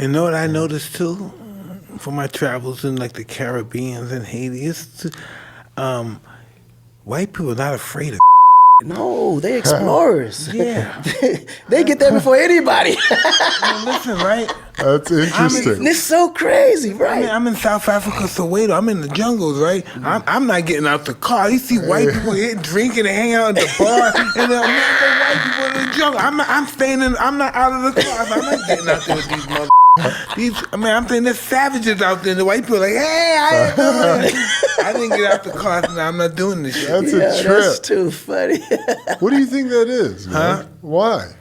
You know what I noticed too, from my travels in like the Caribbean and Haiti, is white people are not afraid of. No, they explorers. Yeah. They get there before anybody. Listen, right? That's interesting. It's so crazy, right? I'm in South Africa, Soweto. I'm in the jungles, right? I'm not getting out the car. You see white people here drinking and hanging out at the bar, and they're white people in the jungle. I'm staying in. I'm not out of the car. I'm not getting out there with these mother. I'm saying there's savages out there. And the white people are like, hey, I didn't get out the car. So I'm not doing this shit. That's a trip. That's too funny. What do you think that is, man? Huh? Why?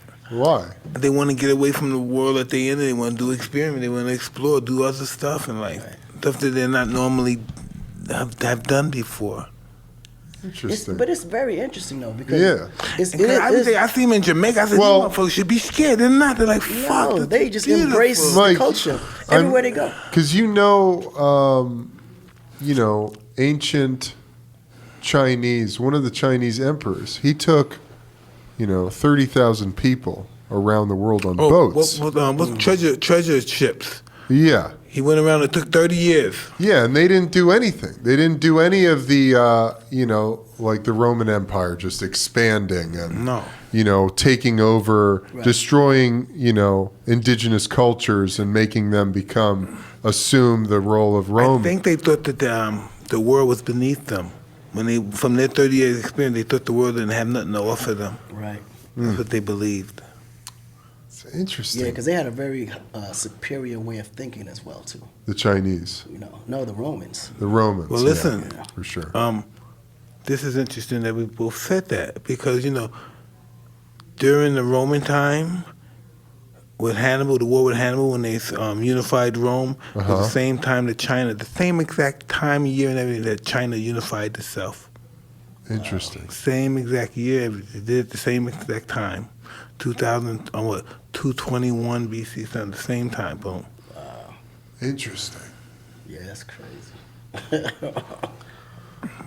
They want to get away from the world that they in. They want to do experiment. They want to explore, do other stuff, and stuff that they're not normally have done before. Interesting. But it's very interesting though because I see them in Jamaica. I said, these motherfuckers should be scared. They're not. They're like, fuck. No, they just beautiful. embrace the culture everywhere they go. Because ancient Chinese. One of the Chinese emperors. He took, 30,000 people around the world on boats. What treasure ships? Yeah. He went around. It took 30 years. Yeah, and they didn't do anything. They didn't do any of the, like the Roman Empire just expanding and, taking over, destroying, indigenous cultures and making them assume the role of Rome. I think they thought that the world was beneath them. From their 30 years experience, they thought the world didn't have nothing to offer them. Right. That's what they believed. It's interesting. Yeah, because they had a very superior way of thinking as well, too. The Chinese. No, the Romans. The Romans. Well, listen, for sure. this is interesting that we both said that because during the Roman time, with Hannibal, the war with Hannibal, when they unified Rome, was the same time that China, the same exact time, year, and everything that China unified itself. Interesting. Same exact year, they did it the same exact time. 221 BC, something, the same time, boom. Wow. Interesting. Yeah, that's crazy.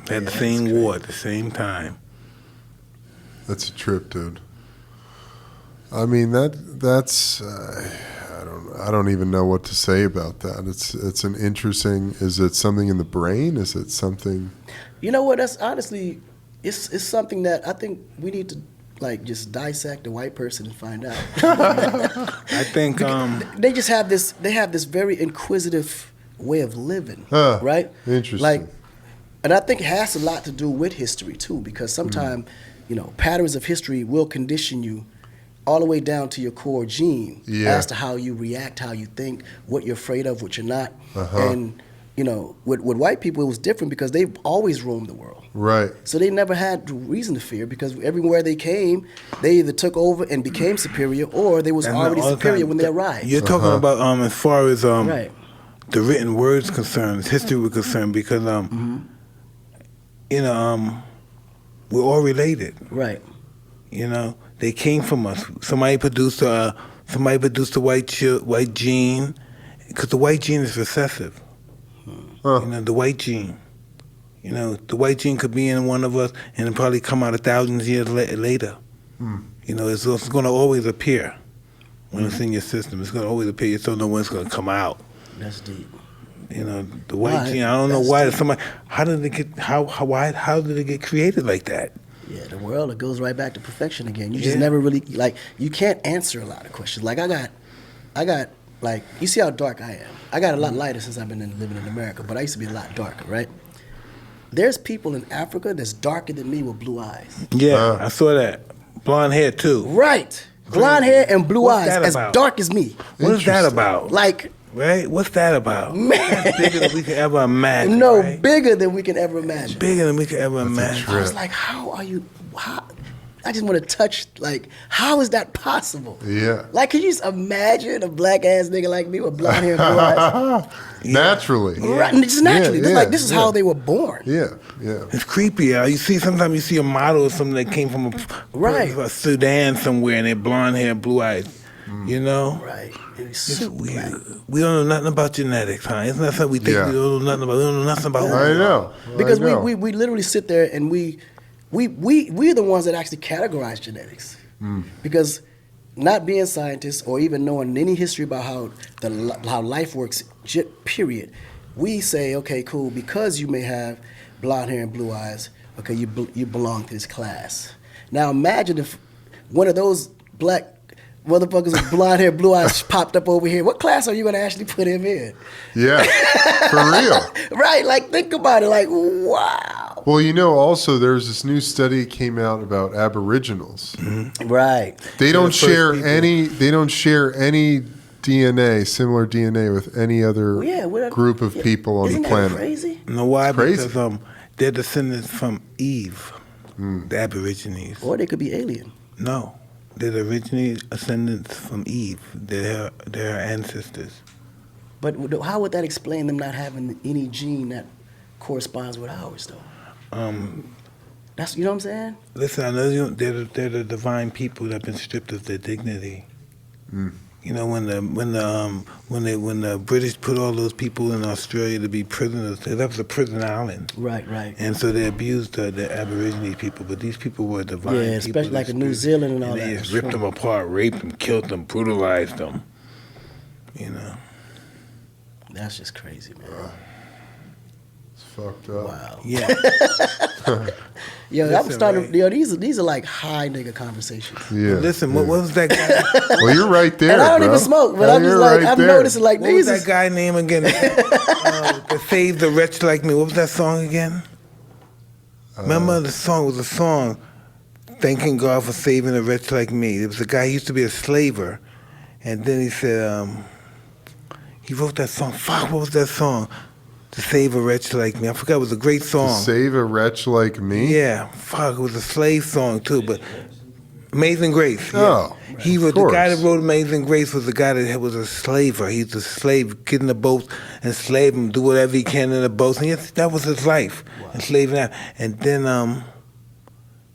They had the same war at the same time. That's a trip, dude. I mean that's I don't even know what to say about that. It's an interesting. Is it something in the brain? Is it something? You know what? That's honestly, it's something that I think we need to just dissect the white person and find out. I think they just have this. They have this very inquisitive way of living, right? Interesting. And I think it has a lot to do with history too, because sometimes patterns of history will condition you all the way down to your core gene as to how you react, how you think, what you're afraid of, what you're not. And, with white people, it was different because they've always roamed the world. Right. So they never had reason to fear because everywhere they came, they either took over and became superior or they was already superior when they arrived. You're talking about as far as the written words concerned, history was concerned, because, we're all related. Right. They came from us. Somebody produced the white gene, because the white gene is recessive. The white gene. The white gene could be in one of us and it probably come out 1,000 years later. It's going to always appear when it's in your system. It's going to always appear. You don't know when it's going to come out. That's deep. The white gene. I don't know why. How did it get created like that? Yeah, the world, it goes right back to perfection again. You just never really, you can't answer a lot of questions. I got, you see how dark I am. I got a lot lighter since I've been living in America, but I used to be a lot darker, right? There's people in Africa that's darker than me with blue eyes. Yeah, I saw that. Blonde hair, too. Right. Blonde hair and blue eyes, as dark as me. What is that about? Right? What's that about? Man. That's bigger than we can ever imagine. No, bigger than we can ever imagine. Bigger than we can ever imagine. I was like, how I just want to touch, how is that possible? Yeah. Can you just imagine a black ass nigga like me with blonde hair and blue eyes? Naturally. Right, just naturally. This is how they were born. Yeah. It's creepy. Sometimes you see a model or something that came from a Sudan somewhere and they're blonde hair and blue eyes. Right. It's weird. We don't know nothing about genetics, huh? Isn't that something we think we don't know nothing about? We don't know nothing about. I know. Because we literally sit there and we're the ones that actually categorize genetics. Because not being scientists or even knowing any history about how life works, period, we say, okay, cool, because you may have blonde hair and blue eyes, okay, you belong to this class. Now imagine if one of those black motherfuckers with blonde hair, blue eyes popped up over here. What class are you going to actually put him in? Yeah, for real. Right, like think about it, like wow. Well, you know, also there's this new study that came out about Aboriginals. Mm-hmm. Right. They don't share any. They don't share any DNA, similar DNA, with any other group of people on the planet. That crazy? You know why? Crazy. Because they're descendants from Eve, the Aborigines. Or they could be alien. No, they're the originally descendants from Eve. They're her ancestors. But how would that explain them not having any gene that corresponds with ours, though? That's, you know what I'm saying? Listen, I know they're the divine people that have been stripped of their dignity. You know, when the British put all those people in Australia to be prisoners, that was a prison island. Right, right. And so they abused the Aborigine people, but these people were divine people. Yeah, especially like in New Zealand and all that. They just ripped them apart, raped them, killed them, brutalized them. You know. That's just crazy, man. It's fucked up. Wow. Yeah. Yo, Listen, I'm starting. right. Yo, these are like high nigga conversations. Yeah. Listen, what was that guy? Well, you're right there. And I don't bro. even smoke, but Yeah, I'm just you're like right I'm there. noticing like What was these. that guy name again? To save the wretch like me. What was that song again? Remember the song? It was a song thanking God for saving a wretch like me. It was a guy, he used to be a slaver. And then he said, he wrote that song. Fuck, what was that song? To save a wretch like me. I forgot, it was a great song. To save a wretch like me? Yeah, fuck, it was a slave song too, but Amazing Grace. Yeah. Oh, he was the guy that wrote Amazing Grace was the guy that was a slaver. He was a slave, get in the boat, enslave him, do whatever he can in the boats. And yes, that was his life, enslaving out. And then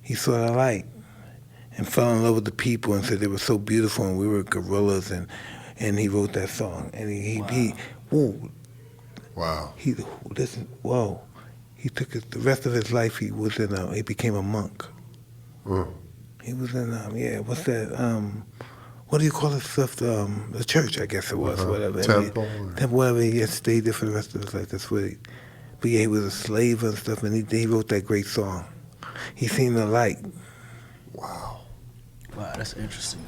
he saw the light and fell in love with the people and said they were so beautiful and we were gorillas, and he wrote that song. And Wow. He took the rest of his life. He was he became a monk. He was in what's that? What do you call it stuff? The church, I guess it was, whatever. Temple. Temple, whatever. He stayed there for the rest of his life. That's what. But yeah, he was a slave and stuff, and he wrote that great song. He seen the light. Wow. Wow, that's interesting.